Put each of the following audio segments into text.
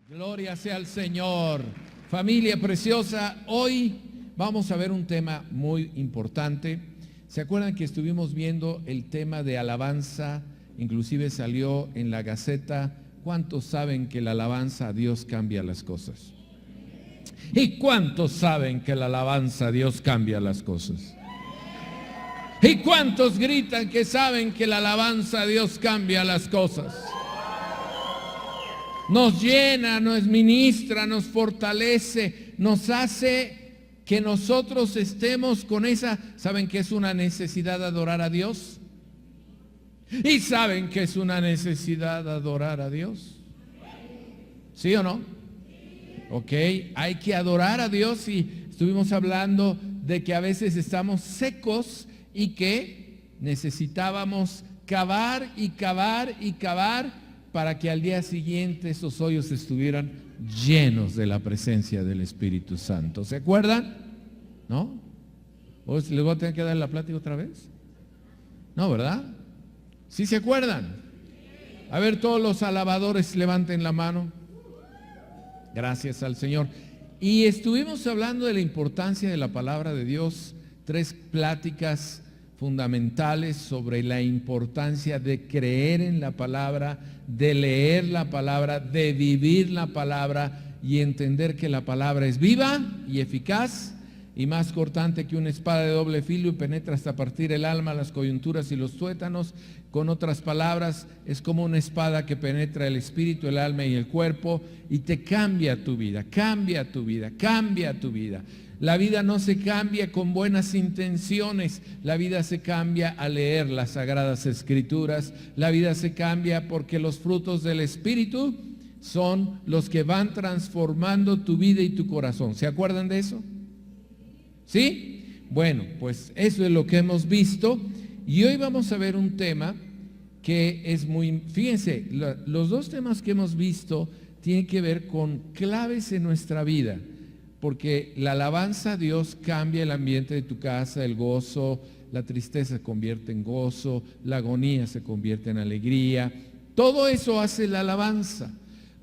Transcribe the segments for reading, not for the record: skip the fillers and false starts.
Gloria sea al Señor. Familia preciosa, hoy vamos a ver un tema muy importante. ¿Se acuerdan que estuvimos viendo el tema de alabanza? Inclusive salió en la Gaceta. ¿Cuántos saben que la alabanza a Dios cambia las cosas? ¿Y cuántos saben que la alabanza a Dios cambia las cosas? ¿Y cuántos gritan que saben que la alabanza a Dios cambia las cosas? Nos llena, nos ministra, nos fortalece, nos hace que nosotros estemos con esa. ¿Saben que es una necesidad adorar a Dios? ¿Y saben que es una necesidad adorar a Dios? ¿Sí o no? Ok, hay que adorar a Dios, y estuvimos hablando de que a veces estamos secos y que necesitábamos cavar y cavar y cavar para que al día siguiente esos hoyos estuvieran llenos de la presencia del Espíritu Santo. ¿Se acuerdan? ¿No? ¿O les voy a tener que dar la plática otra vez? No, ¿verdad? ¿Sí se acuerdan? A ver, todos los alabadores levanten la mano. Gracias al Señor. Y estuvimos hablando de la importancia de la palabra de Dios, 3 pláticas fundamentales sobre la importancia de creer en la palabra, de leer la palabra, de vivir la palabra y entender que la palabra es viva y eficaz y más cortante que una espada de doble filo y penetra hasta partir el alma, las coyunturas y los tuétanos. Con otras palabras, es como una espada que penetra el espíritu, el alma y el cuerpo y te cambia tu vida, cambia tu vida, cambia tu vida. La vida no se cambia con buenas intenciones, la vida se cambia al leer las Sagradas Escrituras, la vida se cambia porque los frutos del Espíritu son los que van transformando tu vida y tu corazón. ¿Se acuerdan de eso? ¿Sí? Bueno, pues eso es lo que hemos visto y hoy vamos a ver un tema que es muy, fíjense, los 2 temas que hemos visto tienen que ver con claves en nuestra vida. Porque la alabanza a Dios cambia el ambiente de tu casa, el gozo, la tristeza se convierte en gozo, la agonía se convierte en alegría. Todo eso hace la alabanza.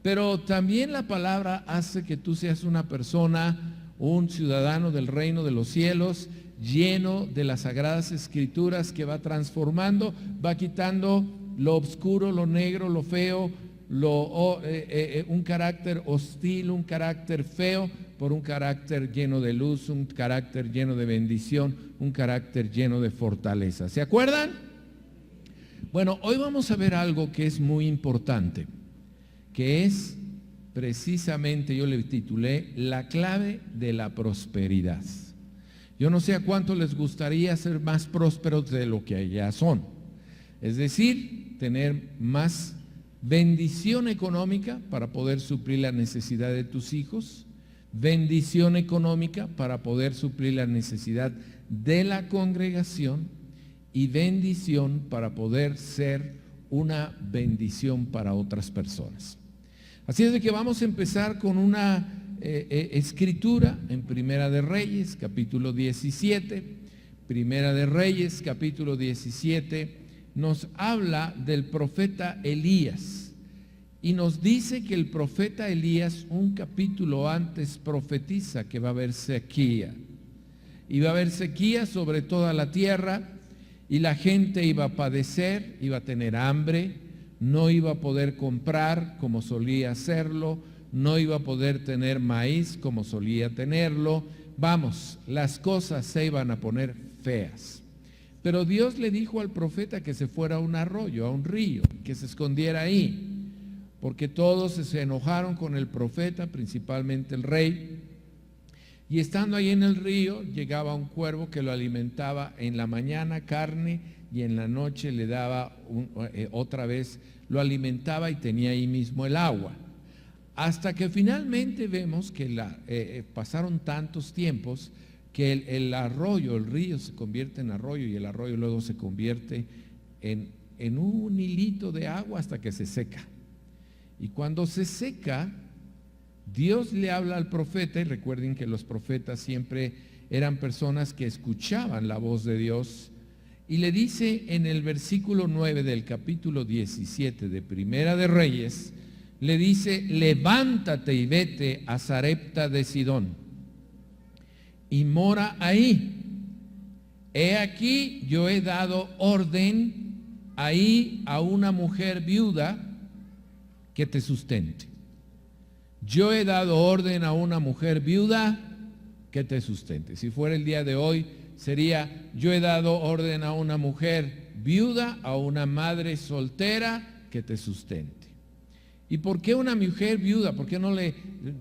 Pero también la palabra hace que tú seas una persona, un ciudadano del reino de los cielos, lleno de las Sagradas Escrituras, que va transformando, va quitando lo oscuro, lo negro, lo feo, un carácter hostil, un carácter feo, por un carácter lleno de luz, un carácter lleno de bendición, un carácter lleno de fortaleza. ¿Se acuerdan? Bueno, hoy vamos a ver algo que es muy importante, que es precisamente, yo le titulé, la clave de la prosperidad. Yo no sé a cuánto les gustaría ser más prósperos de lo que ya son. Es decir, tener más bendición económica para poder suplir la necesidad de tus hijos, bendición económica para poder suplir la necesidad de la congregación y bendición para poder ser una bendición para otras personas. Así es de que vamos a empezar con una escritura en Primera de Reyes, capítulo 17. Primera de Reyes, capítulo 17, nos habla del profeta Elías. Y nos dice que el profeta Elías, un capítulo antes, profetiza que va a haber sequía. Y va a haber sequía sobre toda la tierra, y la gente iba a padecer, iba a tener hambre, no iba a poder comprar como solía hacerlo, no iba a poder tener maíz como solía tenerlo. Vamos, las cosas se iban a poner feas. Pero Dios le dijo al profeta que se fuera a un arroyo, a un río, que se escondiera ahí. Porque todos se enojaron con el profeta, principalmente el rey, y estando ahí en el río llegaba un cuervo que lo alimentaba en la mañana carne y en la noche le daba otra vez, lo alimentaba y tenía ahí mismo el agua. Hasta que finalmente vemos que pasaron tantos tiempos que el arroyo, el río se convierte en arroyo y el arroyo luego se convierte en un hilito de agua hasta que se seca. Y cuando se seca, Dios le habla al profeta, y recuerden que los profetas siempre eran personas que escuchaban la voz de Dios, y le dice en el versículo 9 del capítulo 17 de Primera de Reyes, le dice, levántate y vete a Sarepta de Sidón y mora ahí. He aquí, yo he dado orden ahí a una mujer viuda que te sustente. Yo he dado orden a una mujer viuda que te sustente. Si fuera el día de hoy, sería, yo he dado orden a una mujer viuda, a una madre soltera que te sustente. ¿Y por qué una mujer viuda? ¿Por qué no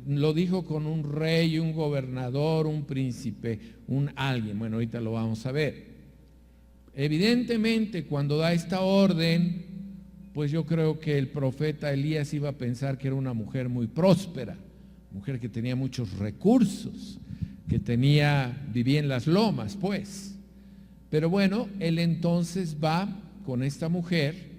lo dijo con un rey, un gobernador, un príncipe, un alguien? Bueno, ahorita lo vamos a ver. Evidentemente, cuando da esta orden, pues yo creo que el profeta Elías iba a pensar que era una mujer muy próspera, mujer que tenía muchos recursos, que vivía en las lomas, pues. Pero bueno, él entonces va con esta mujer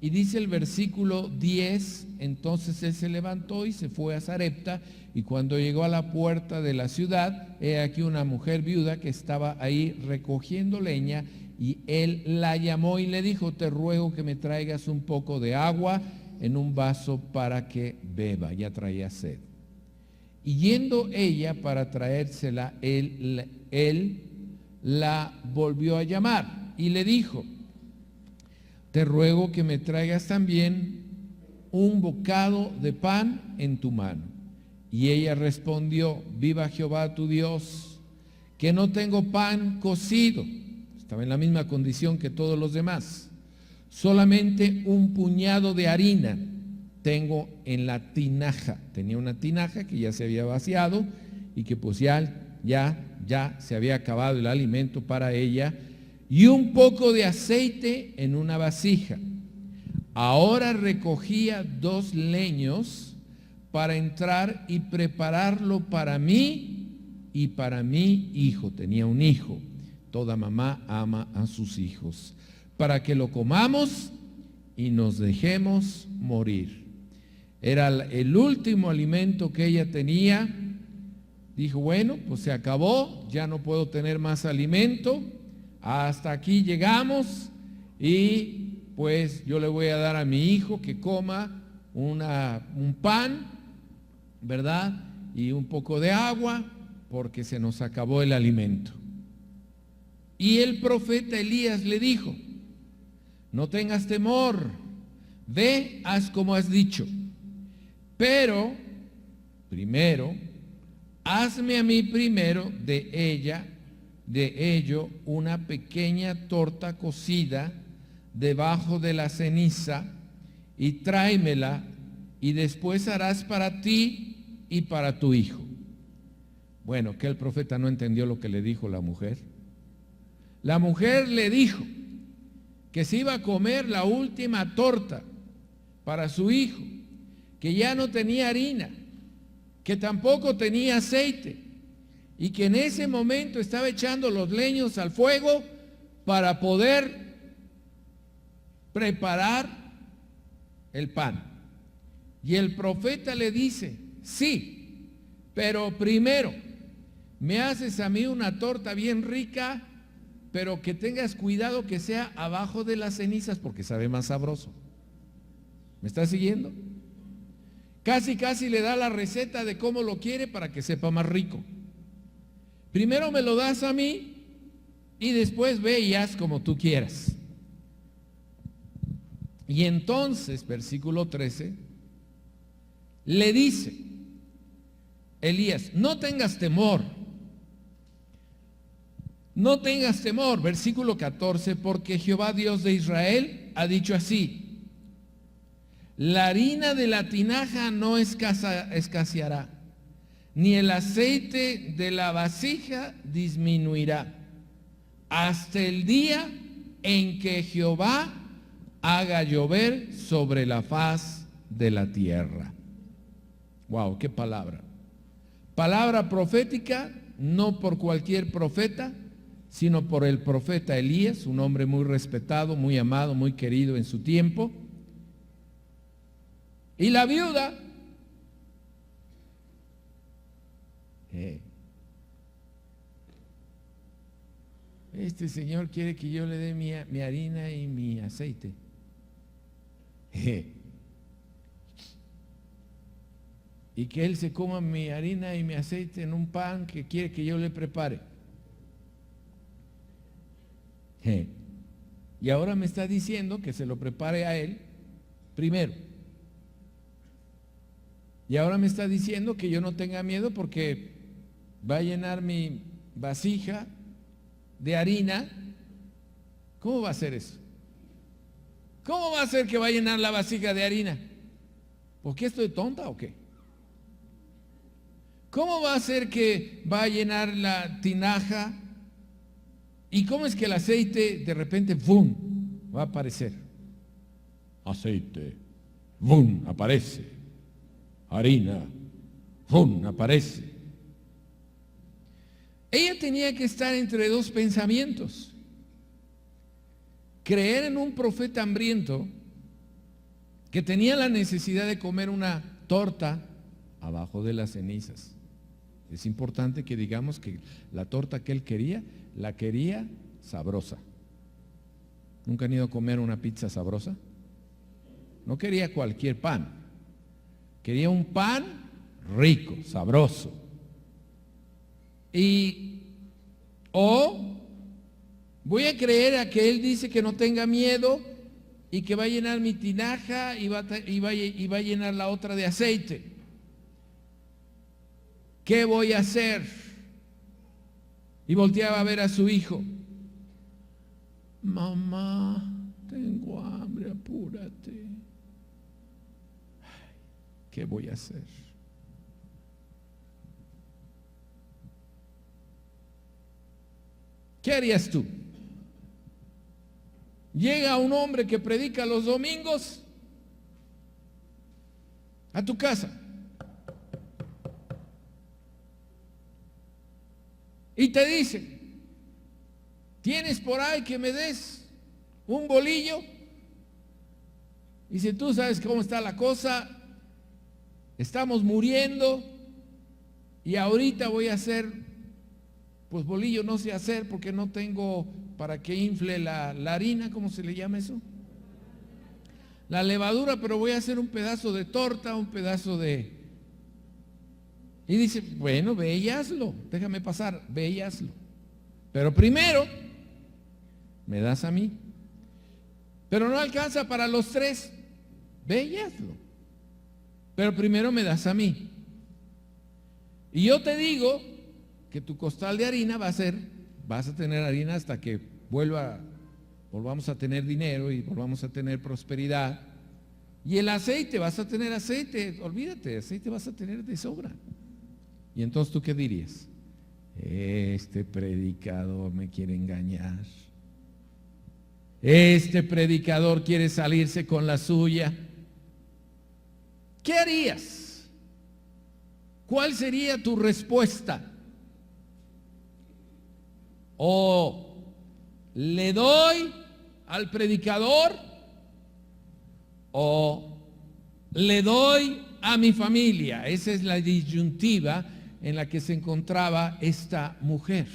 y dice el versículo 10, entonces él se levantó y se fue a Sarepta, y cuando llegó a la puerta de la ciudad, he aquí una mujer viuda que estaba ahí recogiendo leña, y él la llamó y le dijo, te ruego que me traigas un poco de agua en un vaso para que beba. Ya traía sed. Y yendo ella para traérsela, él la volvió a llamar y le dijo, te ruego que me traigas también un bocado de pan en tu mano. Y ella respondió, viva Jehová tu Dios, que no tengo pan cocido. Estaba en la misma condición que todos los demás. Solamente un puñado de harina tengo en la tinaja. Tenía una tinaja que ya se había vaciado y que pues ya se había acabado el alimento para ella, y un poco de aceite en una vasija. Ahora recogía 2 leños para entrar y prepararlo para mí y para mi hijo. Tenía un hijo. Toda mamá ama a sus hijos, para que lo comamos y nos dejemos morir. Era el último alimento que ella tenía. Dijo, bueno, pues se acabó, ya no puedo tener más alimento, hasta aquí llegamos, y pues yo le voy a dar a mi hijo que coma un pan, ¿verdad? Y un poco de agua, porque se nos acabó el alimento. Y el profeta Elías le dijo, no tengas temor, ve, haz como has dicho, pero primero, hazme a mí primero de ello, una pequeña torta cocida debajo de la ceniza, y tráemela, y después harás para ti y para tu hijo. Bueno, que el profeta no entendió lo que le dijo la mujer. La mujer le dijo que se iba a comer la última torta para su hijo, que ya no tenía harina, que tampoco tenía aceite, y que en ese momento estaba echando los leños al fuego para poder preparar el pan. Y el profeta le dice, sí, pero primero me haces a mí una torta bien rica, pero que tengas cuidado que sea abajo de las cenizas, porque sabe más sabroso. ¿Me estás siguiendo? Casi le da la receta de cómo lo quiere para que sepa más rico. Primero me lo das a mí y después ve y haz como tú quieras. Y entonces, versículo 13, le dice Elías, no tengas temor. No tengas temor, versículo 14, porque Jehová Dios de Israel ha dicho así, la harina de la tinaja no escaseará, ni el aceite de la vasija disminuirá, hasta el día en que Jehová haga llover sobre la faz de la tierra. Wow, qué palabra. Palabra profética, no por cualquier profeta, sino por el profeta Elías, un hombre muy respetado, muy amado, muy querido en su tiempo. Y la viuda, este señor quiere que yo le dé mi harina y mi aceite. y que él se coma mi harina y mi aceite en un pan que quiere que yo le prepare. Y ahora me está diciendo que se lo prepare a él primero. Y ahora me está diciendo que yo no tenga miedo porque va a llenar mi vasija de harina. ¿Cómo va a ser eso? ¿Cómo va a ser que va a llenar la vasija de harina? ¿Por qué estoy tonta o qué? ¿Cómo va a ser que va a llenar la tinaja? ¿Y cómo es que el aceite de repente, ¡bum!, va a aparecer? Aceite, ¡bum!, aparece. Harina, ¡bum!, aparece. Ella tenía que estar entre dos pensamientos. Creer en un profeta hambriento que tenía la necesidad de comer una torta abajo de las cenizas. Es importante que digamos que la torta que él quería, la quería sabrosa. ¿Nunca han ido a comer una pizza sabrosa? No quería cualquier pan. Quería un pan rico, sabroso. O voy a creer a que él dice que no tenga miedo y que va a llenar mi tinaja y va a llenar la otra de aceite. ¿Qué voy a hacer? Y volteaba a ver a su hijo. Mamá, tengo hambre, apúrate. ¿Qué voy a hacer? ¿Qué harías tú? Llega un hombre que predica los domingos a tu casa y te dice: ¿tienes por ahí que me des un bolillo? Y si tú sabes cómo está la cosa, estamos muriendo y ahorita voy a hacer, pues bolillo no sé hacer porque no tengo para que infle la harina, ¿cómo se le llama eso? La levadura, pero voy a hacer un pedazo de torta, un pedazo de... Y dice, bueno, ve y hazlo, déjame pasar, ve y hazlo. Pero primero, me das a mí. Pero no alcanza para los tres, ve y hazlo. Pero primero me das a mí. Y yo te digo que tu costal de harina vas a tener harina hasta que volvamos a tener dinero y volvamos a tener prosperidad. Y el aceite, vas a tener aceite, olvídate, aceite vas a tener de sobra. Y entonces, ¿tú qué dirías? Este predicador me quiere engañar. Este predicador quiere salirse con la suya. ¿Qué harías? ¿Cuál sería tu respuesta? O le doy al predicador o le doy a mi familia. Esa es la disyuntiva en la que se encontraba esta mujer.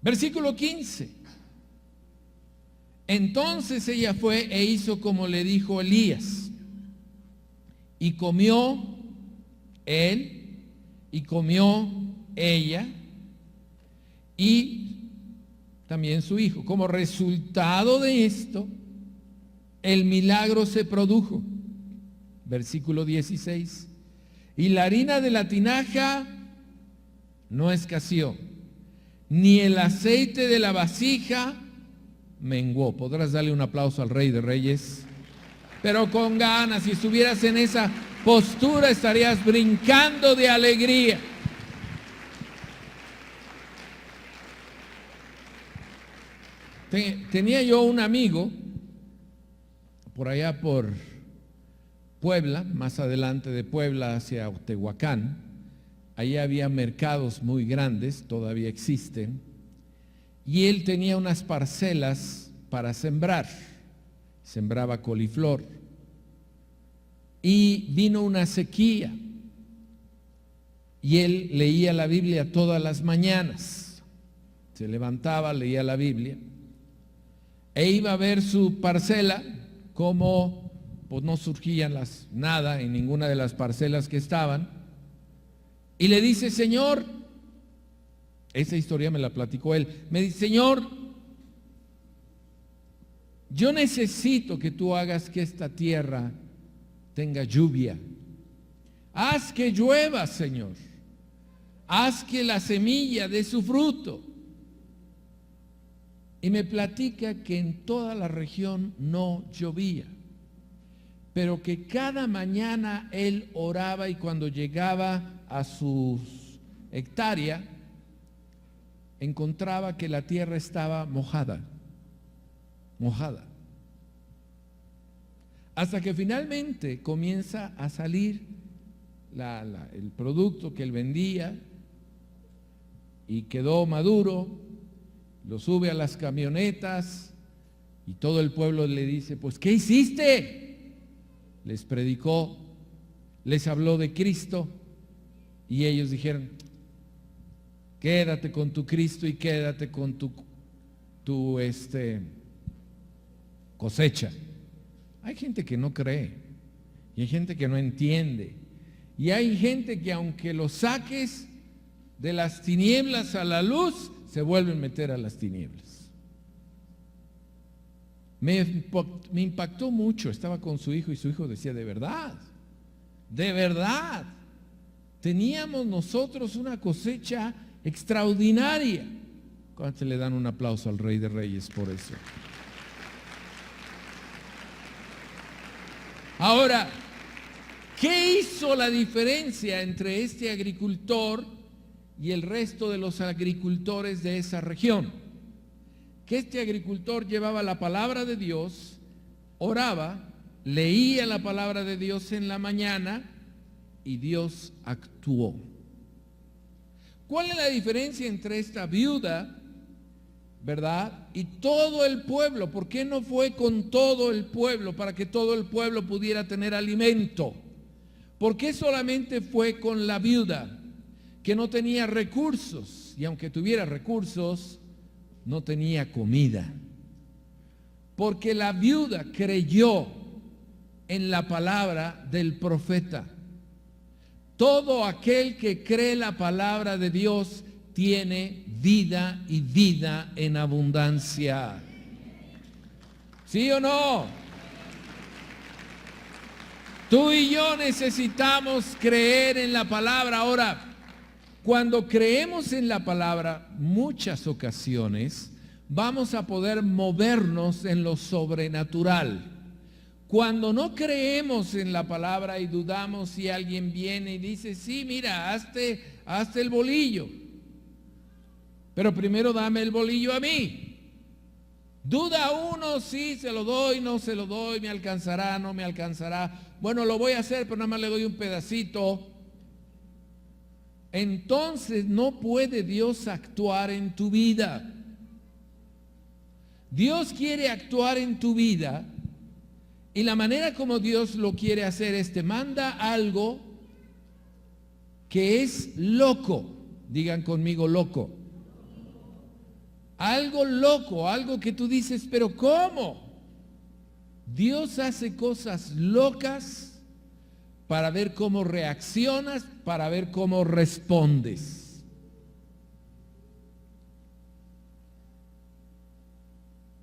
Versículo 15. Entonces ella fue e hizo como le dijo Elías, y comió él y comió ella y también su hijo. Como resultado de esto, el milagro se produjo. Versículo 16. Y la harina de la tinaja no escaseó, ni el aceite de la vasija menguó. Podrás darle un aplauso al Rey de Reyes, pero con ganas. Si estuvieras en esa postura, estarías brincando de alegría. Tenía yo un amigo por allá por Puebla, más adelante de Puebla hacia Tehuacán. Ahí había mercados muy grandes, todavía existen, y él tenía unas parcelas para sembrar, sembraba coliflor, y vino una sequía, y él leía la Biblia todas las mañanas, se levantaba, leía la Biblia, e iba a ver su parcela como pues no surgían nada en ninguna de las parcelas que estaban. Y le dice, Señor, esa historia me la platicó él, me dice, Señor, yo necesito que tú hagas que esta tierra tenga lluvia. Haz que llueva, Señor. Haz que la semilla dé su fruto. Y me platica que en toda la región no llovía, pero que cada mañana él oraba y cuando llegaba a su hectárea, encontraba que la tierra estaba mojada. Hasta que finalmente comienza a salir el producto que él vendía y quedó maduro, lo sube a las camionetas y todo el pueblo le dice, pues ¿qué hiciste? Les predicó, les habló de Cristo y ellos dijeron, quédate con tu Cristo y quédate con tu cosecha. Hay gente que no cree y hay gente que no entiende y hay gente que aunque lo saques de las tinieblas a la luz, se vuelven a meter a las tinieblas. Me impactó mucho, estaba con su hijo y su hijo decía, de verdad, teníamos nosotros una cosecha extraordinaria. ¿Cuántos le dan un aplauso al Rey de Reyes por eso? Ahora, ¿qué hizo la diferencia entre este agricultor y el resto de los agricultores de esa región? Que este agricultor llevaba la palabra de Dios, oraba, leía la palabra de Dios en la mañana y Dios actuó. ¿Cuál es la diferencia entre esta viuda, verdad, y todo el pueblo? ¿Por qué no fue con todo el pueblo para que todo el pueblo pudiera tener alimento? ¿Por qué solamente fue con la viuda que no tenía recursos? Y aunque tuviera recursos, no tenía comida. Porque la viuda creyó en la palabra del profeta. Todo aquel que cree la palabra de Dios tiene vida y vida en abundancia. ¿Sí o no? Tú y yo necesitamos creer en la palabra. Ahora, cuando creemos en la palabra, muchas ocasiones vamos a poder movernos en lo sobrenatural. Cuando no creemos en la palabra y dudamos, si alguien viene y dice, sí, mira, hazte el bolillo, pero primero dame el bolillo a mí. Duda uno, sí, se lo doy, no se lo doy, me alcanzará, no me alcanzará. Bueno, lo voy a hacer, pero nada más le doy un pedacito. Entonces no puede Dios actuar en tu vida. Dios quiere actuar en tu vida y la manera como Dios lo quiere hacer es te manda algo que es loco. Digan conmigo, loco. Algo loco, algo que tú dices, pero ¿cómo? Dios hace cosas locas para ver cómo reaccionas, para ver cómo respondes.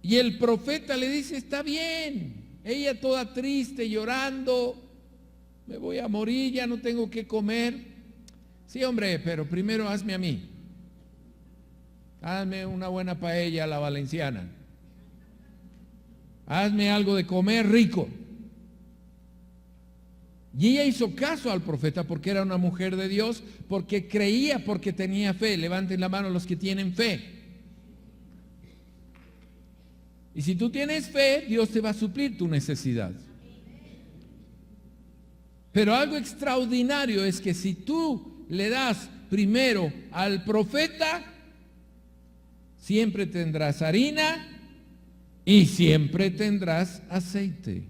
Y el profeta le dice, está bien. Ella toda triste, llorando, me voy a morir, ya no tengo que comer. Sí, hombre, pero primero hazme a mí. Hazme una buena paella a la valenciana. Hazme algo de comer rico. Y ella hizo caso al profeta porque era una mujer de Dios, porque creía, porque tenía fe. Levanten la mano los que tienen fe. Y si tú tienes fe, Dios te va a suplir tu necesidad. Pero algo extraordinario es que si tú le das primero al profeta, siempre tendrás harina y siempre tendrás aceite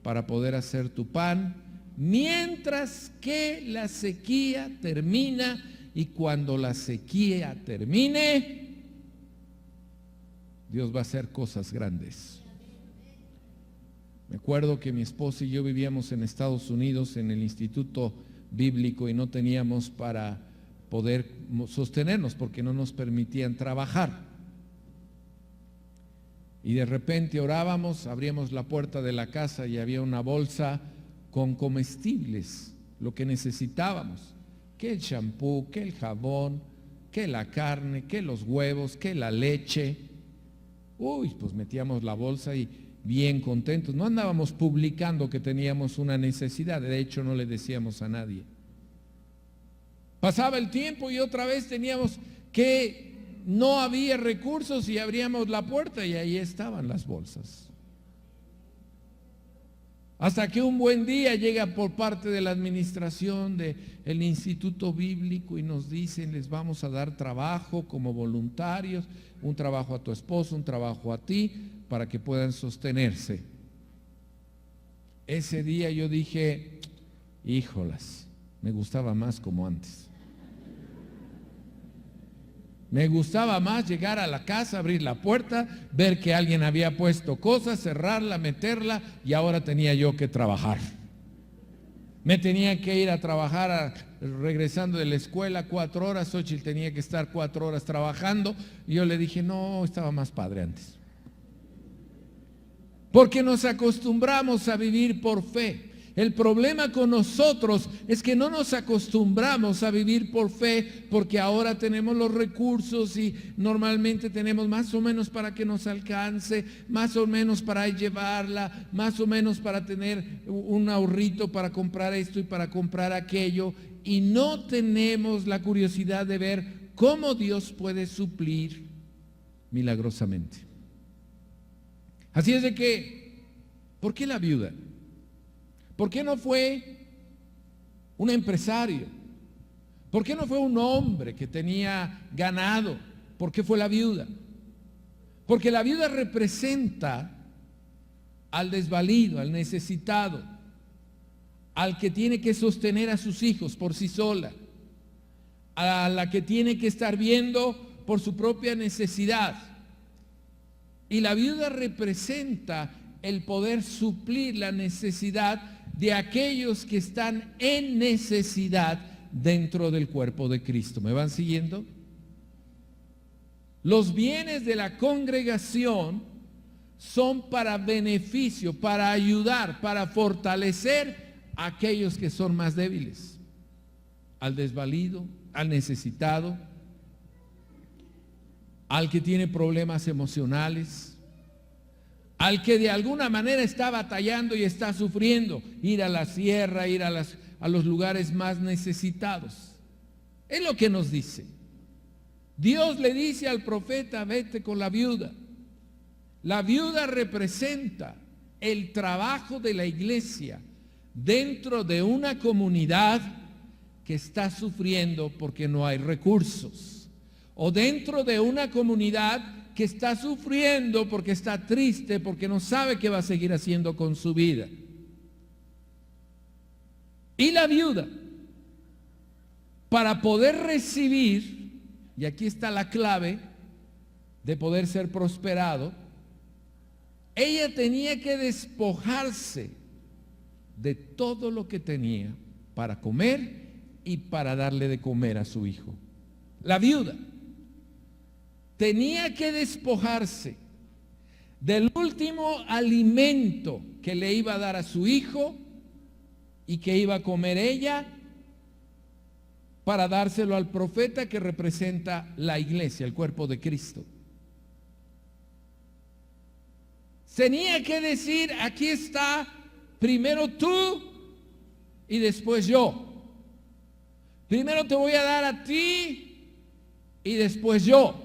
para poder hacer tu pan, mientras que la sequía termina. Y cuando la sequía termine, Dios va a hacer cosas grandes. Me acuerdo que mi esposa y yo vivíamos en Estados Unidos en el Instituto Bíblico y no teníamos para poder sostenernos porque no nos permitían trabajar. Y de repente orábamos, abríamos la puerta de la casa y había una bolsa con comestibles, lo que necesitábamos, que el champú, que el jabón, que la carne, que los huevos, que la leche. Pues metíamos la bolsa y bien contentos. No andábamos publicando que teníamos una necesidad, de hecho no le decíamos a nadie. Pasaba el tiempo y otra vez teníamos que no había recursos y abríamos la puerta y ahí estaban las bolsas. Hasta que un buen día llega por parte de la administración del Instituto Bíblico y nos dicen: les vamos a dar trabajo como voluntarios, un trabajo a tu esposo, un trabajo a ti, para que puedan sostenerse. Ese día yo dije: híjolas, me gustaba más como antes. Me gustaba más llegar a la casa, abrir la puerta, ver que alguien había puesto cosas, cerrarla, meterla, y ahora tenía yo que trabajar. Me tenía que ir a trabajar regresando de la escuela 4 horas, Xochitl tenía que estar 4 horas trabajando, y yo le dije: no, estaba más padre antes. Porque nos acostumbramos a vivir por fe. El problema con nosotros es que no nos acostumbramos a vivir por fe porque ahora tenemos los recursos y normalmente tenemos más o menos para que nos alcance, más o menos para llevarla, más o menos para tener un ahorrito para comprar esto y para comprar aquello, y no tenemos la curiosidad de ver cómo Dios puede suplir milagrosamente. Así es de que, ¿por qué la viuda? ¿Por qué no fue un empresario? ¿Por qué no fue un hombre que tenía ganado? ¿Por qué fue la viuda? Porque la viuda representa al desvalido, al necesitado, al que tiene que sostener a sus hijos por sí sola, a la que tiene que estar viendo por su propia necesidad. Y la viuda representa el poder suplir la necesidad de aquellos que están en necesidad dentro del cuerpo de Cristo. ¿Me van siguiendo? Los bienes de la congregación son para beneficio, para ayudar, para fortalecer a aquellos que son más débiles, al desvalido, al necesitado, al que tiene problemas emocionales, al que de alguna manera está batallando y está sufriendo, ir a la sierra, ir a los lugares más necesitados. Es lo que nos dice. Dios le dice al profeta: vete con la viuda. La viuda representa el trabajo de la iglesia dentro de una comunidad que está sufriendo porque no hay recursos, o dentro de una comunidad que está sufriendo porque está triste, porque no sabe qué va a seguir haciendo con su vida. Y la viuda, para poder recibir, y aquí está la clave de poder ser prosperado, ella tenía que despojarse de todo lo que tenía para comer y para darle de comer a su hijo. La viuda tenía que despojarse del último alimento que le iba a dar a su hijo y que iba a comer ella, para dárselo al profeta que representa la iglesia, el cuerpo de Cristo. Tenía que decir: aquí está, primero tú y después yo. Primero te voy a dar a ti y después yo.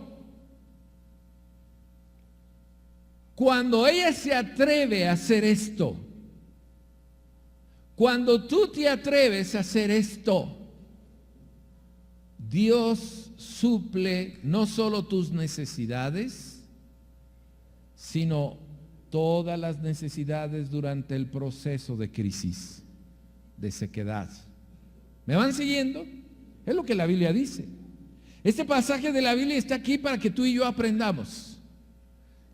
Cuando ella se atreve a hacer esto, cuando tú te atreves a hacer esto, Dios suple no solo tus necesidades, sino todas las necesidades durante el proceso de crisis, de sequedad. ¿Me van siguiendo? Es lo que la Biblia dice. Este pasaje de la Biblia está aquí para que tú y yo aprendamos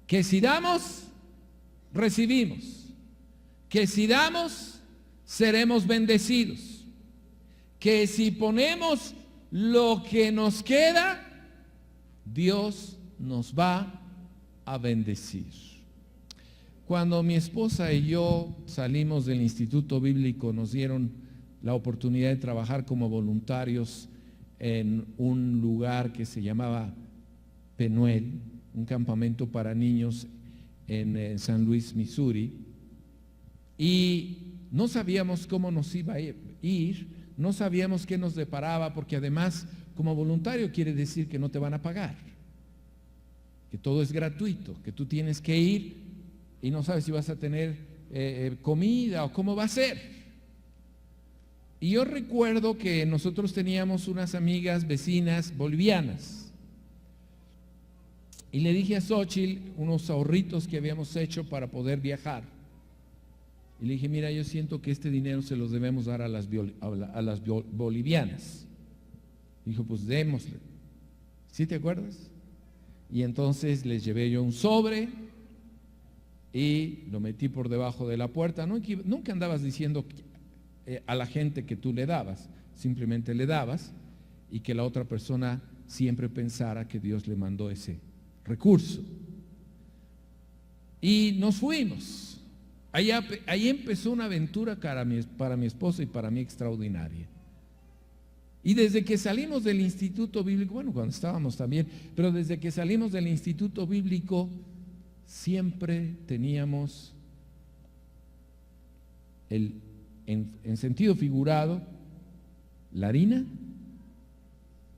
que si damos, recibimos. que si damos, seremos bendecidos. Que si ponemos lo que nos queda, Dios nos va a bendecir. Cuando mi esposa y yo salimos del Instituto Bíblico, nos dieron la oportunidad de trabajar como voluntarios en un lugar que se llamaba Penuel, un campamento para niños en San Luis, Missouri, y no sabíamos cómo nos iba a ir, no sabíamos qué nos deparaba, porque además como voluntario quiere decir que no te van a pagar, que todo es gratuito, que tú tienes que ir y no sabes si vas a tener comida o cómo va a ser. Y yo recuerdo que nosotros teníamos unas amigas vecinas bolivianas y le dije a Xochitl unos ahorritos que habíamos hecho para poder viajar. Y le dije, mira, yo siento que este dinero se los debemos dar a las bolivianas. Dijo, pues démosle. ¿Sí te acuerdas? Y entonces les llevé yo un sobre y lo metí por debajo de la puerta. Nunca andabas diciendo a la gente que tú le dabas, simplemente le dabas y que la otra persona siempre pensara que Dios le mandó ese recurso. Y nos fuimos. Ahí empezó una aventura para mi esposa y para mí extraordinaria. Y desde que salimos del Instituto Bíblico, bueno, cuando estábamos también, pero desde que salimos del Instituto Bíblico, siempre teníamos en sentido figurado, la harina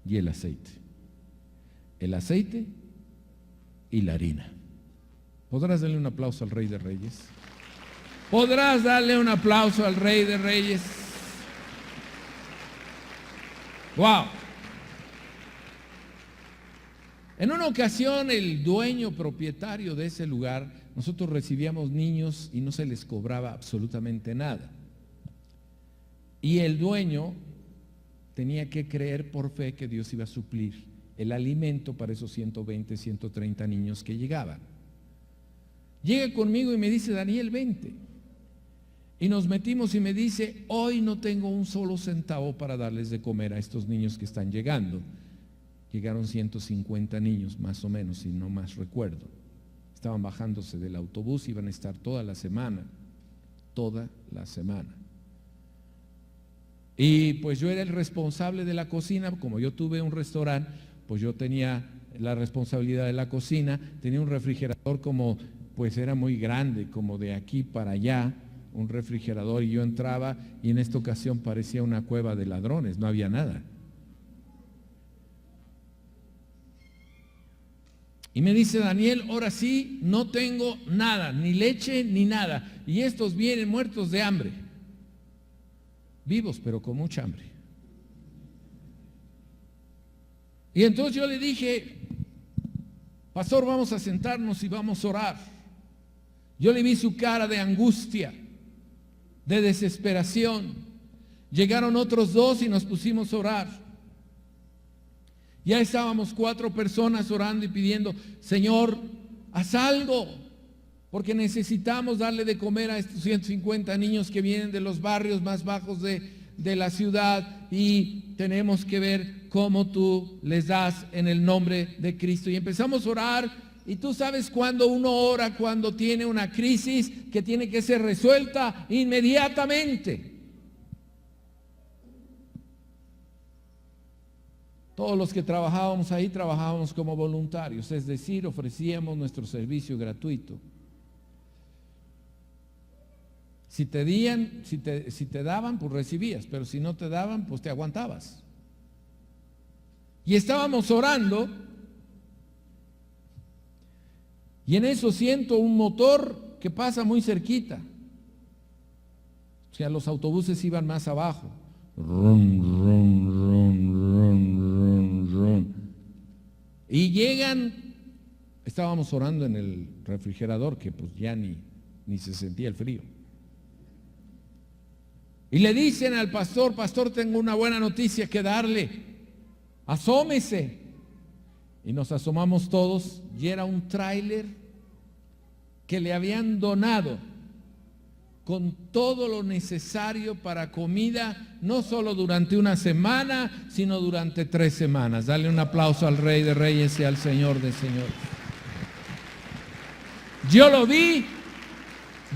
y el aceite. El aceite y la harina. ¿Podrás darle un aplauso al Rey de Reyes? ¿Podrás darle un aplauso al Rey de Reyes? ¡Wow! En una ocasión el dueño propietario de ese lugar, nosotros recibíamos niños y no se les cobraba absolutamente nada. Y el dueño tenía que creer por fe que Dios iba a suplir el alimento para esos 120, 130 niños que llegaban. Llega conmigo y me dice, Daniel, vente. Y nos metimos y me dice, hoy no tengo un solo centavo para darles de comer a estos niños que están llegando. Llegaron 150 niños más o menos, si no más recuerdo. Estaban bajándose del autobús, iban a estar toda la semana. Y pues yo era el responsable de la cocina, como yo tuve un restaurante, pues yo tenía la responsabilidad de la cocina, tenía un refrigerador como, pues era muy grande, como de aquí para allá, un refrigerador, y yo entraba y en esta ocasión parecía una cueva de ladrones, no había nada. Y me dice, Daniel, ahora sí no tengo nada, ni leche ni nada, y estos vienen muertos de hambre, vivos pero con mucha hambre. Y entonces yo le dije, pastor, vamos a sentarnos y vamos a orar. Yo le vi su cara de angustia, de desesperación. Llegaron otros dos y nos pusimos a orar. Ya estábamos 4 personas orando y pidiendo, Señor, haz algo, porque necesitamos darle de comer a estos 150 niños que vienen de los barrios más bajos de la ciudad, y tenemos que ver cómo tú les das en el nombre de Cristo. Y empezamos a orar. Y tú sabes cuando uno ora, cuando tiene una crisis que tiene que ser resuelta inmediatamente. Todos los que trabajábamos ahí trabajábamos como voluntarios, es decir, ofrecíamos nuestro servicio gratuito. Si te daban, pues recibías, pero si no te daban, pues te aguantabas. Y estábamos orando. Y en eso siento un motor que pasa muy cerquita. O sea, los autobuses iban más abajo. Rum, rum, rum, rum, rum, rum. Y llegan, estábamos orando en el refrigerador, que pues ya ni se sentía el frío. Y le dicen al pastor, pastor, tengo una buena noticia que darle. Asómese. Y nos asomamos todos y era un tráiler que le habían donado con todo lo necesario para comida, no solo durante una semana, sino durante 3 semanas. Dale un aplauso al Rey de Reyes y al Señor de Señores. Yo lo vi,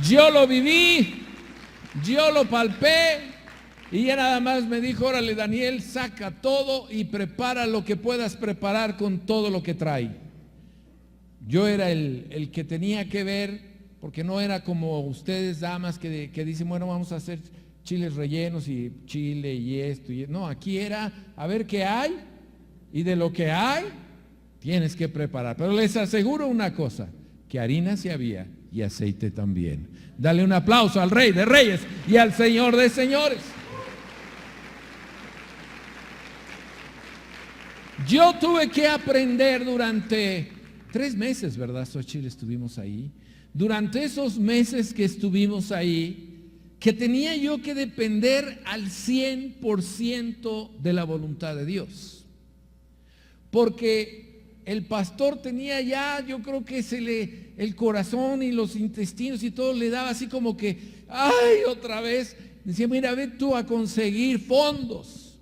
yo lo viví, yo lo palpé, y ya nada más me dijo, órale Daniel, saca todo y prepara lo que puedas preparar con todo lo que trae. Yo era el que tenía que ver, porque no era como ustedes damas que dicen, bueno, vamos a hacer chiles rellenos y chile y esto. No, aquí era a ver qué hay, y de lo que hay tienes que preparar. Pero les aseguro una cosa, que harina sí había y aceite también. Dale un aplauso al Rey de Reyes y al Señor de Señores. Yo tuve que aprender durante 3 meses, ¿verdad, Xochitl? Estuvimos ahí. Durante esos meses que estuvimos ahí, que tenía yo que depender al 100% de la voluntad de Dios. Porque el pastor tenía ya, yo creo que el corazón y los intestinos y todo le daba así como que, ay, otra vez. Decía, mira, ve tú a conseguir fondos.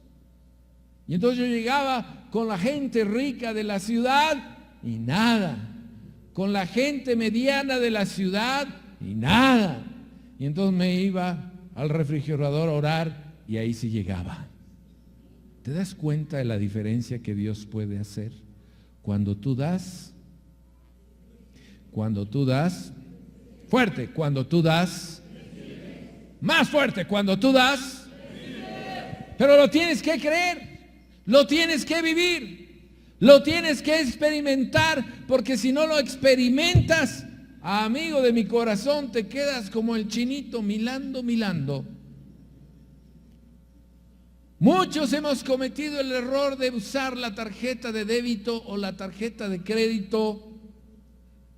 Y entonces yo llegaba con la gente rica de la ciudad y nada. Con la gente mediana de la ciudad y nada. Y entonces me iba al refrigerador a orar y ahí sí llegaba. ¿Te das cuenta de la diferencia que Dios puede hacer? Cuando tú das, fuerte, cuando tú das, más fuerte, cuando tú das, pero lo tienes que creer, lo tienes que vivir. Lo tienes que experimentar, porque si no lo experimentas, amigo de mi corazón, te quedas como el chinito milando. Muchos hemos cometido el error de usar la tarjeta de débito o la tarjeta de crédito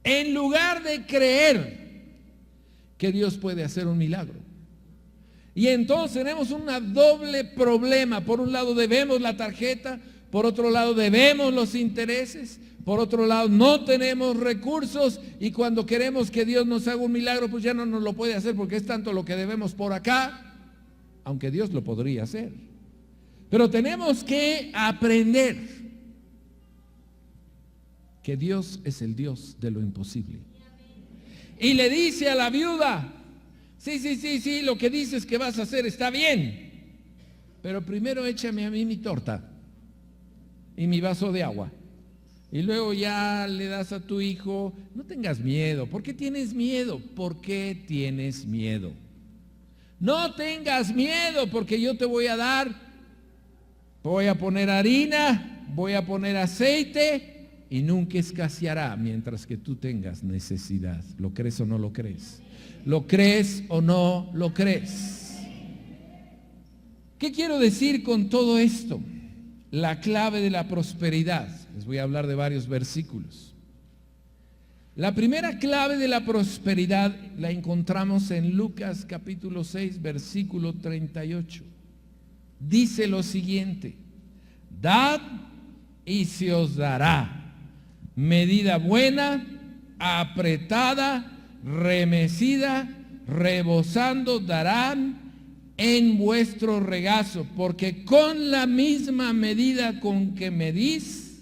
en lugar de creer que Dios puede hacer un milagro. Y entonces tenemos un doble problema. Por un lado debemos la tarjeta, por otro lado debemos los intereses, por otro lado no tenemos recursos, y cuando queremos que Dios nos haga un milagro, pues ya no nos lo puede hacer porque es tanto lo que debemos por acá, aunque Dios lo podría hacer. Pero tenemos que aprender que Dios es el Dios de lo imposible. Y le dice a la viuda, sí, lo que dices que vas a hacer está bien, pero primero échame a mí mi torta y mi vaso de agua, y luego ya le das a tu hijo. No tengas miedo. ¿Por qué tienes miedo? ¿Por qué tienes miedo? No tengas miedo, porque yo te voy a dar, voy a poner harina, voy a poner aceite, y nunca escaseará mientras que tú tengas necesidad. ¿Lo crees o no lo crees? ¿Lo crees o no lo crees? ¿Qué quiero decir con todo esto? La clave de la prosperidad. Les voy a hablar de varios versículos. La primera clave de la prosperidad la encontramos en Lucas capítulo 6, versículo 38. Dice lo siguiente: dad y se os dará, medida buena, apretada, remecida, rebosando darán en vuestro regazo, porque con la misma medida con que medís,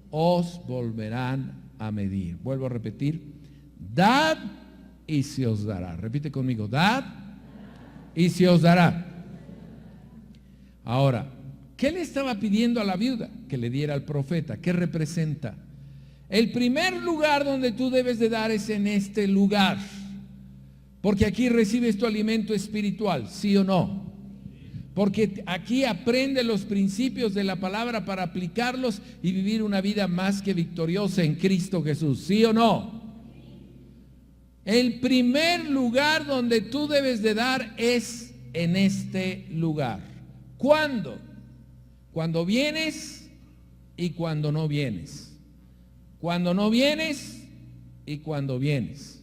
os volverán a medir. Vuelvo a repetir: dad y se os dará. Repite conmigo: dad y se os dará. Ahora, ¿qué le estaba pidiendo a la viuda? Que le diera al profeta. ¿Qué representa? El primer lugar donde tú debes de dar es en este lugar, porque aquí recibes tu alimento espiritual, ¿sí o no? Porque aquí aprende los principios de la palabra para aplicarlos y vivir una vida más que victoriosa en Cristo Jesús, ¿sí o no? El primer lugar donde tú debes de dar es en este lugar. ¿Cuándo? Cuando vienes y cuando no vienes. Cuando no vienes y cuando vienes.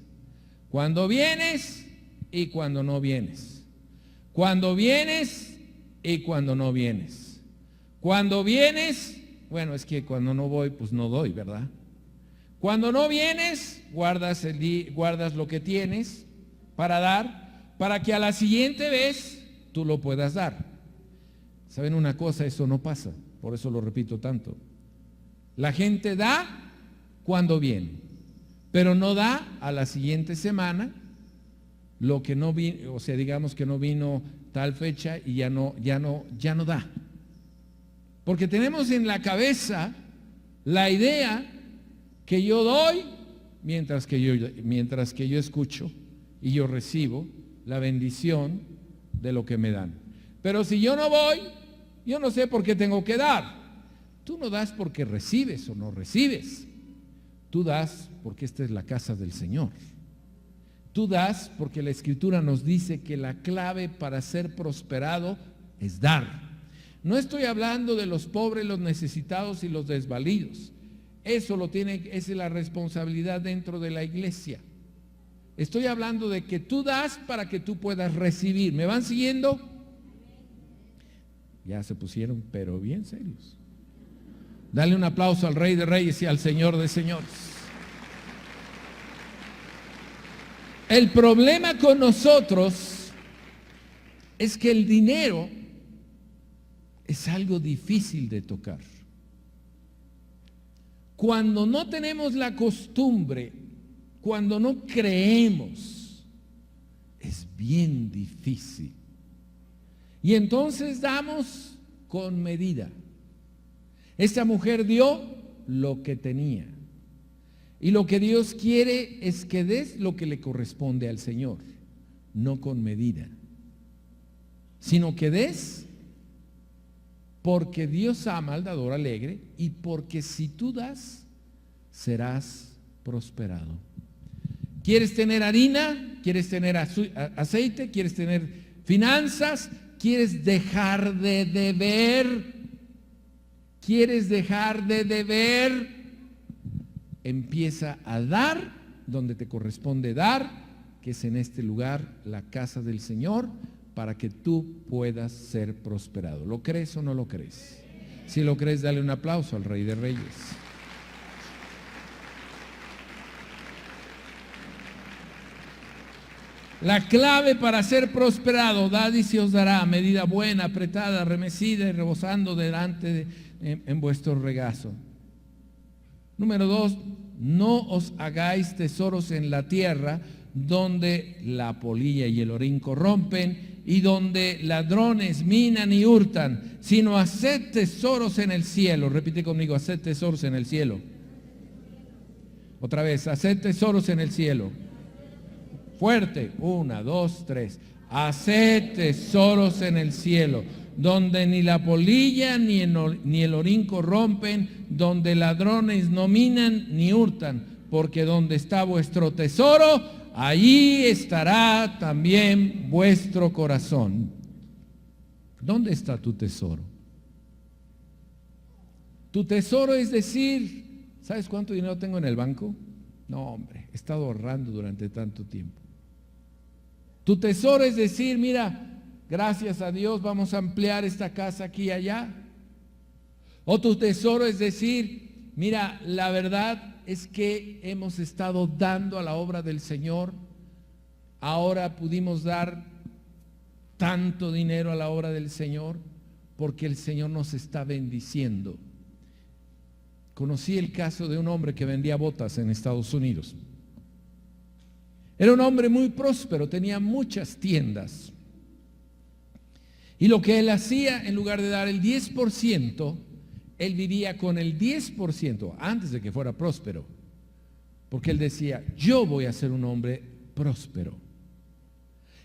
Cuando vienes y cuando no vienes. Cuando vienes y cuando no vienes. Cuando vienes, bueno, es que cuando no voy, pues no doy, ¿verdad? Cuando no vienes, guardas lo que tienes para dar. para que a la siguiente vez tú lo puedas dar. ¿Saben una cosa? Eso no pasa, por eso lo repito tanto. La gente da cuando viene, pero no da a la siguiente semana lo que no vino, o sea, digamos que no vino tal fecha y ya no da. Porque tenemos en la cabeza la idea que yo doy mientras que yo escucho y yo recibo la bendición de lo que me dan. Pero si yo no voy, yo no sé por qué tengo que dar. Tú no das porque recibes o no recibes. Tú das porque esta es la casa del Señor. Tú das porque la Escritura nos dice que la clave para ser prosperado es dar. No estoy hablando de los pobres, los necesitados y los desvalidos. Esa es la responsabilidad dentro de la iglesia. Estoy hablando de que tú das para que tú puedas recibir. ¿Me van siguiendo? Ya se pusieron, pero bien serios. Dale un aplauso al Rey de Reyes y al Señor de Señores. El problema con nosotros es que el dinero es algo difícil de tocar. Cuando no tenemos la costumbre, cuando no creemos, es bien difícil. Y entonces damos con medida. Esta mujer dio lo que tenía. Y lo que Dios quiere es que des lo que le corresponde al Señor, no con medida, sino que des porque Dios ama al dador alegre y porque si tú das, serás prosperado. ¿Quieres tener harina? ¿Quieres tener aceite? ¿Quieres tener finanzas? ¿Quieres dejar de deber? ¿Quieres dejar de deber? Empieza a dar donde te corresponde dar, que es en este lugar, la casa del Señor, para que tú puedas ser prosperado. ¿Lo crees o no lo crees? Si lo crees, dale un aplauso al Rey de Reyes. La clave para ser prosperado: dad y se os dará, medida buena, apretada, remecida y rebosando en vuestro regazo. Número 2, no os hagáis tesoros en la tierra, donde la polilla y el orín corrompen y donde ladrones minan y hurtan, sino haced tesoros en el cielo. Repite conmigo: haced tesoros en el cielo. Otra vez: haced tesoros en el cielo. Fuerte: 1, 2, 3. Haced tesoros en el cielo, donde ni la polilla ni el orín corrompen, donde ladrones no minan ni hurtan, porque donde está vuestro tesoro, allí estará también vuestro corazón. ¿Dónde está tu tesoro? Tu tesoro es decir, ¿sabes cuánto dinero tengo en el banco? No, hombre, he estado ahorrando durante tanto tiempo. Tu tesoro es decir, mira, gracias a Dios vamos a ampliar esta casa aquí y allá. O tu tesoro es decir, mira, la verdad es que hemos estado dando a la obra del Señor. Ahora pudimos dar tanto dinero a la obra del Señor porque el Señor nos está bendiciendo. Conocí el caso de un hombre que vendía botas en Estados Unidos. Era un hombre muy próspero, tenía muchas tiendas. Y lo que él hacía, en lugar de dar el 10%, él vivía con el 10% antes de que fuera próspero. Porque él decía, yo voy a ser un hombre próspero.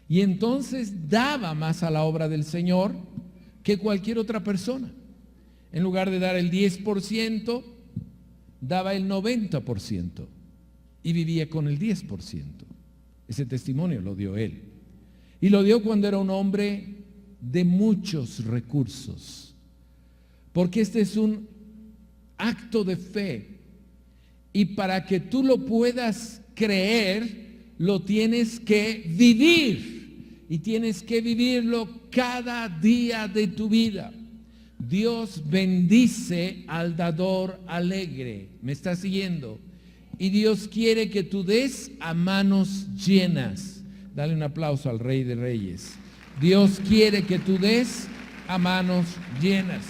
Y entonces daba más a la obra del Señor que cualquier otra persona. En lugar de dar el 10%, daba el 90% y vivía con el 10%. Ese testimonio lo dio él. Y lo dio cuando era un hombre de muchos recursos. Porque este es un acto de fe. Y para que tú lo puedas creer, lo tienes que vivir. Y tienes que vivirlo cada día de tu vida. Dios bendice al dador alegre. ¿Me estás siguiendo? Y Dios quiere que tú des a manos llenas. Dale un aplauso al Rey de Reyes. Dios quiere que tú des a manos llenas.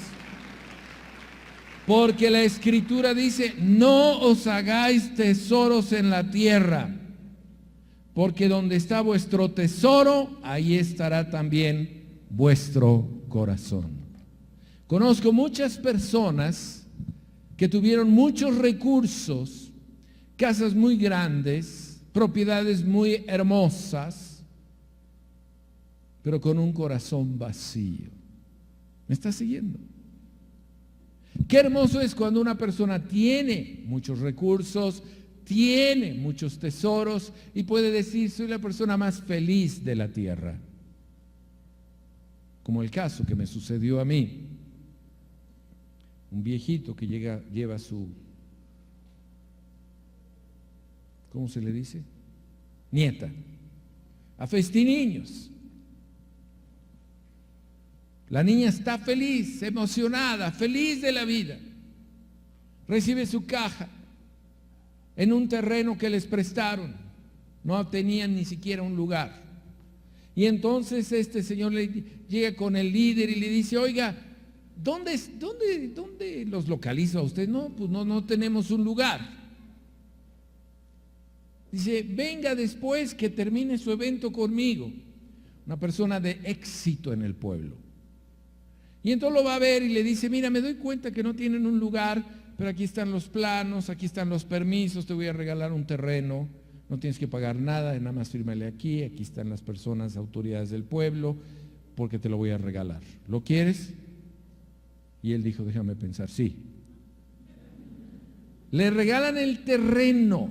Porque la Escritura dice, no os hagáis tesoros en la tierra, porque donde está vuestro tesoro, ahí estará también vuestro corazón. Conozco muchas personas que tuvieron muchos recursos, casas muy grandes, propiedades muy hermosas, pero con un corazón vacío. ¿Me está siguiendo? Qué hermoso es cuando una persona tiene muchos recursos, tiene muchos tesoros y puede decir, soy la persona más feliz de la tierra. Como el caso que me sucedió a mí. Un viejito que lleva su, ¿cómo se le dice? Nieta, a festiniños. La niña está feliz, emocionada, feliz de la vida. Recibe su caja en un terreno que les prestaron. No tenían ni siquiera un lugar. Y entonces este señor llega con el líder y le dice, oiga, ¿dónde los localizo a usted? No, pues no tenemos un lugar. Dice, venga después que termine su evento conmigo. Una persona de éxito en el pueblo. Y entonces lo va a ver y le dice, mira, me doy cuenta que no tienen un lugar, pero aquí están los planos, aquí están los permisos, te voy a regalar un terreno, no tienes que pagar nada, nada más fírmale aquí están las personas, autoridades del pueblo, porque te lo voy a regalar. ¿Lo quieres? Y él dijo, déjame pensar, sí. Le regalan el terreno.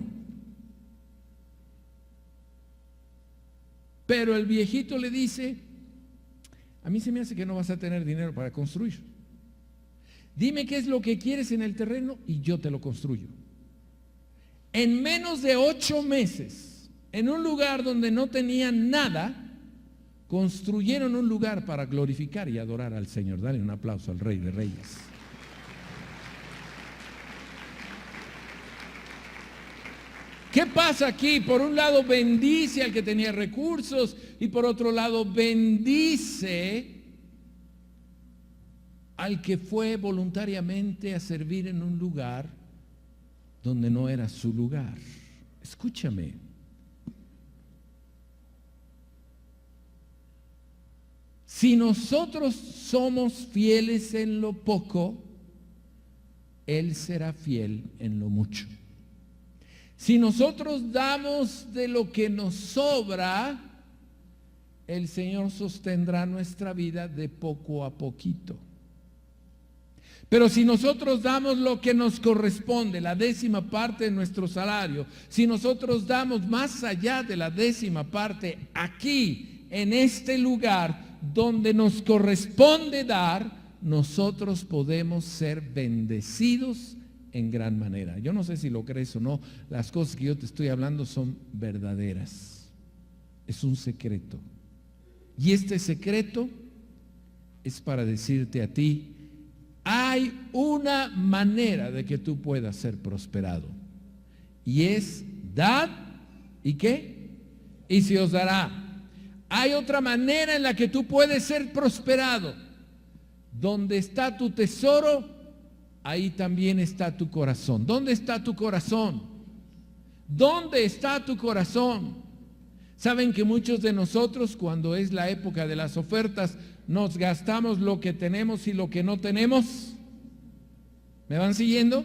Pero el viejito le dice, a mí se me hace que no vas a tener dinero para construir. Dime qué es lo que quieres en el terreno y yo te lo construyo. En menos de 8 meses, en un lugar donde no tenían nada, construyeron un lugar para glorificar y adorar al Señor. Dale un aplauso al Rey de Reyes. ¿Qué pasa aquí? Por un lado bendice al que tenía recursos y por otro lado bendice al que fue voluntariamente a servir en un lugar donde no era su lugar. Escúchame. Si nosotros somos fieles en lo poco, Él será fiel en lo mucho. Si nosotros damos de lo que nos sobra, el Señor sostendrá nuestra vida de poco a poquito. Pero si nosotros damos lo que nos corresponde, la 10ª parte de nuestro salario, si nosotros damos más allá de la 10ª parte aquí, en este lugar donde nos corresponde dar, nosotros podemos ser bendecidos en gran manera. Yo no sé si lo crees o no, las cosas que yo te estoy hablando son verdaderas. Es un secreto. Y este secreto es para decirte a ti, hay una manera de que tú puedas ser prosperado. Y es dad, ¿y qué? Y se os dará. Hay otra manera en la que tú puedes ser prosperado. Donde está tu tesoro, ahí también está tu corazón. ¿Dónde está tu corazón? ¿Dónde está tu corazón? Saben que muchos de nosotros, cuando es la época de las ofertas, nos gastamos lo que tenemos y lo que no tenemos. ¿Me van siguiendo?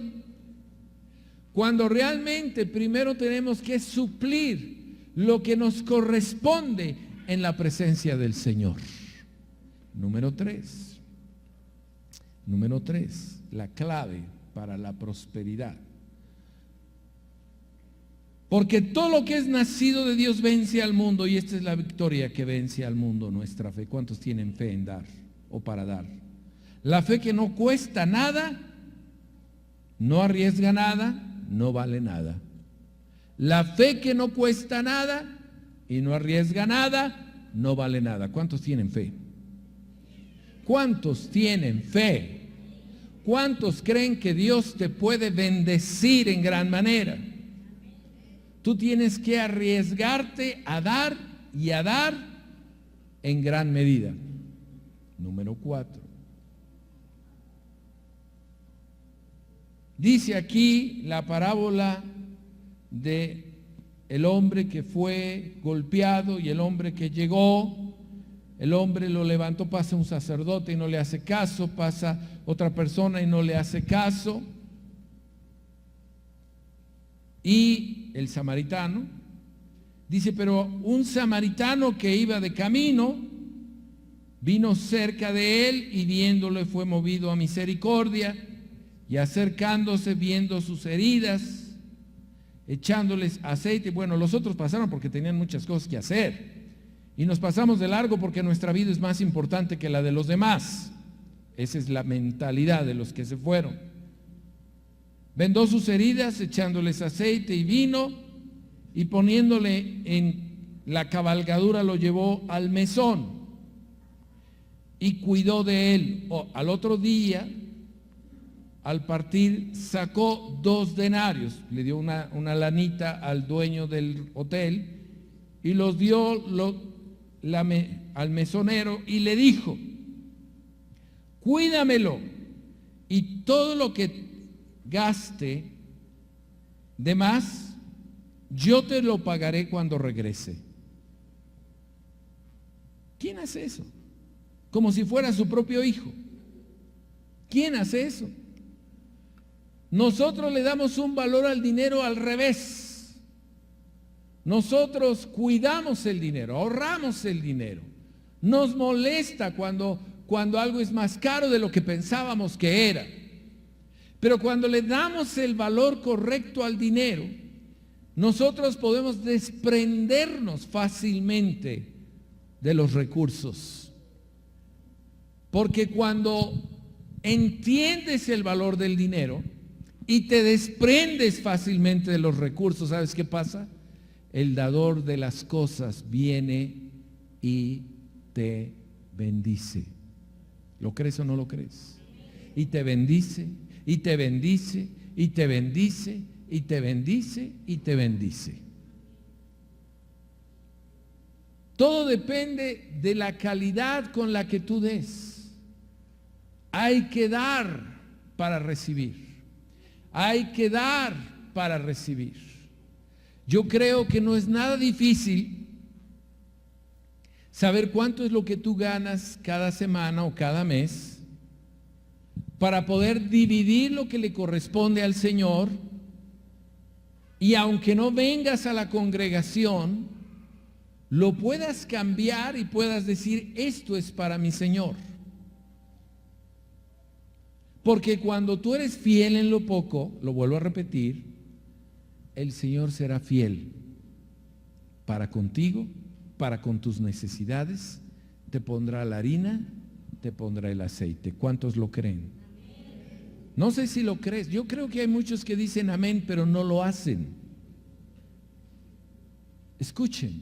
Cuando realmente primero tenemos que suplir lo que nos corresponde en la presencia del Señor. Número 3. Número 3, la clave para la prosperidad. Porque todo lo que es nacido de Dios vence al mundo, y esta es la victoria que vence al mundo, nuestra fe. ¿Cuántos tienen fe en dar o para dar? La fe que no cuesta nada, no arriesga nada, no vale nada. La fe que no cuesta nada y no arriesga nada, no vale nada. ¿Cuántos tienen fe? ¿Cuántos tienen fe? ¿Cuántos creen que Dios te puede bendecir en gran manera? Tú tienes que arriesgarte a dar y a dar en gran medida. Número 4. Dice aquí la parábola de el hombre que fue golpeado y el hombre que llegó. El hombre lo levantó, pasa un sacerdote y no le hace caso, pasa otra persona y no le hace caso. Y el samaritano dice, pero un samaritano que iba de camino vino cerca de él y viéndole fue movido a misericordia, y acercándose, viendo sus heridas, echándoles aceite. Bueno, los otros pasaron porque tenían muchas cosas que hacer, y nos pasamos de largo porque nuestra vida es más importante que la de los demás. Esa es la mentalidad de los que se fueron. Vendó sus heridas, echándoles aceite y vino, y poniéndole en la cabalgadura lo llevó al mesón y cuidó de él. Al otro día, al partir, sacó 2 denarios, le dio una lanita al dueño del hotel y los dio al mesonero y le dijo, cuídamelo y todo lo que gaste de más, yo te lo pagaré cuando regrese. ¿Quién hace eso? Como si fuera su propio hijo. ¿Quién hace eso? Nosotros le damos un valor al dinero al revés. Nosotros cuidamos el dinero, ahorramos el dinero. Nos molesta cuando algo es más caro de lo que pensábamos que era. Pero cuando le damos el valor correcto al dinero, nosotros podemos desprendernos fácilmente de los recursos. Porque cuando entiendes el valor del dinero y te desprendes fácilmente de los recursos, ¿sabes qué pasa? El dador de las cosas viene y te bendice. ¿Lo crees o no lo crees? Y te bendice, y te bendice, y te bendice, y te bendice, y te bendice. Todo depende de la calidad con la que tú des. Hay que dar para recibir. Hay que dar para recibir. Yo creo que no es nada difícil saber cuánto es lo que tú ganas cada semana o cada mes para poder dividir lo que le corresponde al Señor, y aunque no vengas a la congregación, lo puedas cambiar y puedas decir, esto es para mi Señor. Porque cuando tú eres fiel en lo poco, lo vuelvo a repetir, el Señor será fiel para contigo, para con tus necesidades, te pondrá la harina, te pondrá el aceite. ¿Cuántos lo creen? No sé si lo crees. Yo creo que hay muchos que dicen amén, pero no lo hacen. Escuchen,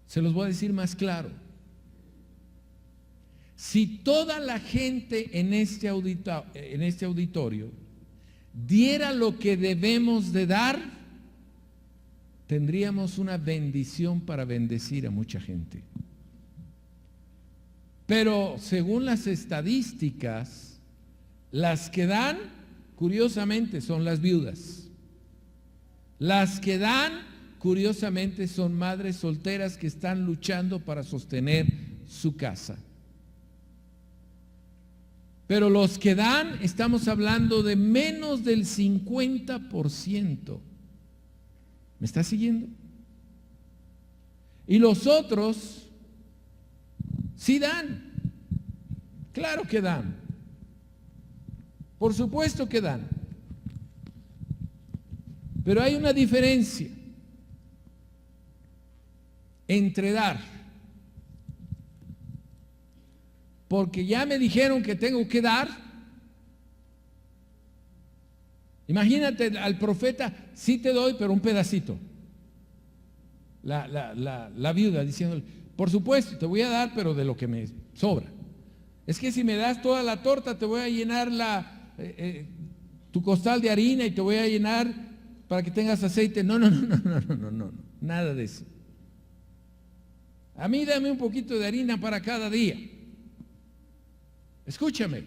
se los voy a decir más claro. Si toda la gente en este auditorio diera lo que debemos de dar, tendríamos una bendición para bendecir a mucha gente. Pero según las estadísticas, las que dan, curiosamente, son las viudas. Las que dan, curiosamente, son madres solteras que están luchando para sostener su casa. Pero los que dan, estamos hablando de menos del 50%. ¿Me está siguiendo? Y los otros sí dan. Claro que dan. Por supuesto que dan. Pero hay una diferencia entre dar. Porque ya me dijeron que tengo que dar. Imagínate al profeta, sí te doy, pero un pedacito. La viuda diciéndole, por supuesto, te voy a dar, pero de lo que me sobra. Es que si me das toda la torta, te voy a llenar tu costal de harina y te voy a llenar para que tengas aceite. No, nada de eso. A mí dame un poquito de harina para cada día. Escúchame.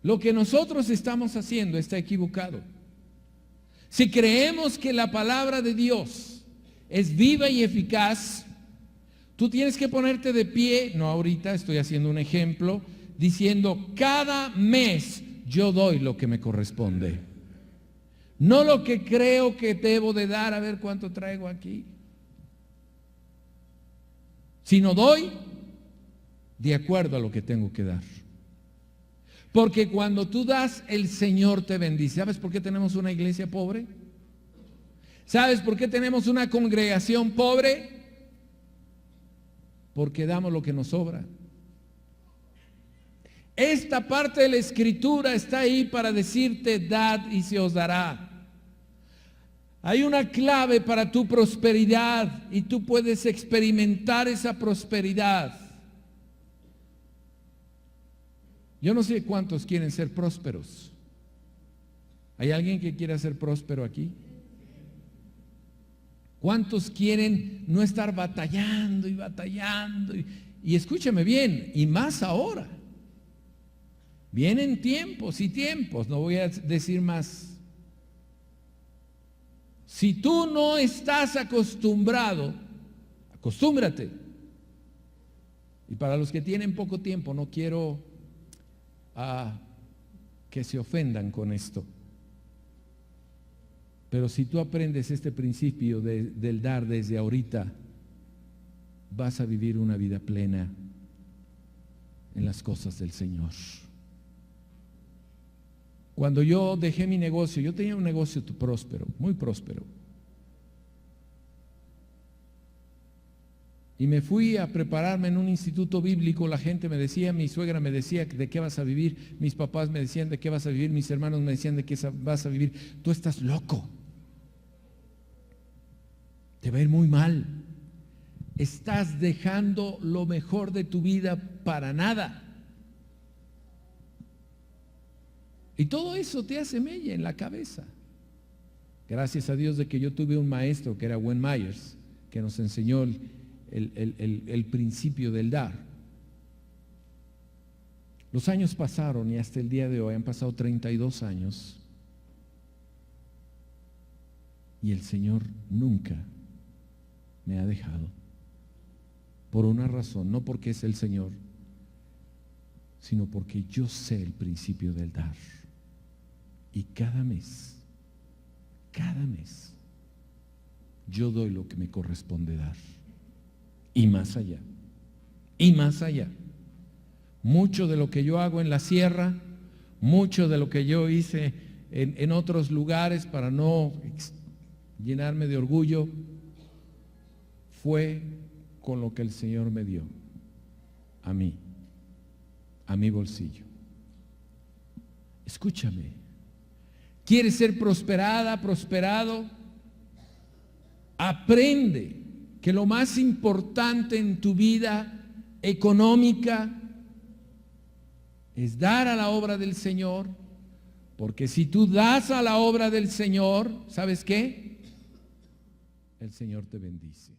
Lo que nosotros estamos haciendo está equivocado. Si creemos que la palabra de Dios es viva y eficaz, tú tienes que ponerte de pie, no ahorita, estoy haciendo un ejemplo, diciendo, cada mes yo doy lo que me corresponde. No lo que creo que debo de dar, a ver cuánto traigo aquí. Sino doy de acuerdo a lo que tengo que dar. Porque cuando tú das, el Señor te bendice. ¿Sabes por qué tenemos una iglesia pobre? ¿Sabes por qué tenemos una congregación pobre? Porque damos lo que nos sobra. Esta parte de la Escritura está ahí para decirte, dad y se os dará. Hay una clave para tu prosperidad y tú puedes experimentar esa prosperidad. Yo no sé cuántos quieren ser prósperos. ¿Hay alguien que quiera ser próspero aquí? ¿Cuántos quieren no estar batallando y batallando? Y escúchame bien, y más ahora. Vienen tiempos y tiempos, no voy a decir más. Si tú no estás acostumbrado, acostúmbrate. Y para los que tienen poco tiempo, no quiero que se ofendan con esto. Pero si tú aprendes este principio del dar desde ahorita, vas a vivir una vida plena en las cosas del Señor. Cuando yo dejé mi negocio, yo tenía un negocio próspero, muy próspero. Y me fui a prepararme en un instituto bíblico. La gente me decía, mi suegra me decía, ¿de qué vas a vivir? Mis papás me decían, ¿de qué vas a vivir? Mis hermanos me decían, ¿de qué vas a vivir? Tú estás loco. Te va a ir muy mal. Estás dejando lo mejor de tu vida para nada. Y todo eso te hace mella en la cabeza. Gracias a Dios de que yo tuve un maestro que era Wayne Myers, que nos enseñó el principio del dar. Los años pasaron y hasta el día de hoy han pasado 32 años y el Señor nunca me ha dejado. Por una razón, no porque es el Señor, sino porque yo sé el principio del dar. Y cada mes, yo doy lo que me corresponde dar. Y más allá, y más allá. Mucho de lo que yo hago en la sierra, mucho de lo que yo hice en otros lugares para no llenarme de orgullo, fue con lo que el Señor me dio a mí, a mi bolsillo. Escúchame. ¿Quieres ser prosperado? Aprende que lo más importante en tu vida económica es dar a la obra del Señor, porque si tú das a la obra del Señor, ¿sabes qué? El Señor te bendice.